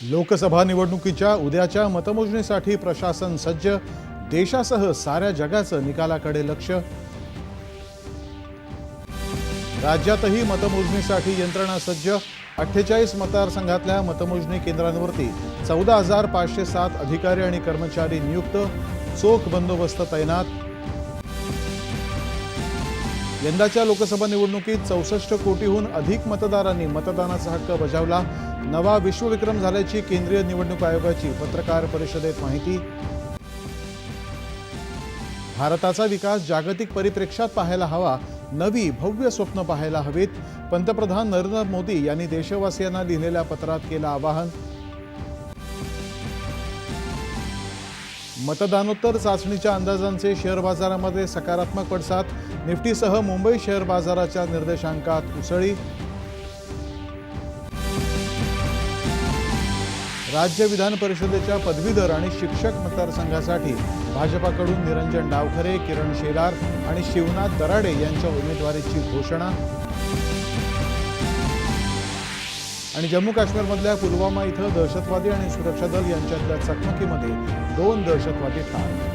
लोकसभा निवडणुकीच्या उद्याच्या मतमोजणीसाठी प्रशासन सज्ज, देशासह साऱ्या जगाचं निकालाकडे लक्ष। राज्यातही मतमोजणीसाठी यंत्रणा सज्ज, 48 मतदारसंघातल्या मतमोजणी केंद्रांवरती 14,507 अधिकारी आणि कर्मचारी नियुक्त, चोख बंदोबस्त तैनात। यंदाच्या लोकसभा निवडणुकीत 64 कोटीहून अधिक मतदारांनी मतदानाचा हक्क बजावला, नवा विश्वविक्रम झाल्याची केंद्रीय निवडणूक आयोगाची पत्रकार परिषदेत माहिती। भारताचा विकास जागतिक परिप्रेक्ष्यात पाहायला हवा, नवी भव्य स्वप्न पाहायला हवीत, पंतप्रधान नरेंद्र मोदी यांनी देशवासियांना लिहिलेल्या पत्रात केलं आवाहन। मतदानोत्तर चाचणीच्या अंदाजांचे शेअर बाजारामध्ये सकारात्मक पडसाद, निफ्टीसह मुंबई शेअर बाजाराच्या निर्देशांकात उसळी। राज्य विधान परिषदेच्या पदवीधर आणि शिक्षक मतदारसंघासाठी भाजपाकडून निरंजन डावखरे, किरण शेलार आणि शिवनाथ दराडे यांच्या उमेदवारीची घोषणा। आणि जम्मू काश्मीरमधल्या पुलवामा इथं दहशतवादी आणि सुरक्षा दल यांच्यातल्या चकमकीमध्ये 2 दहशतवादी ठार।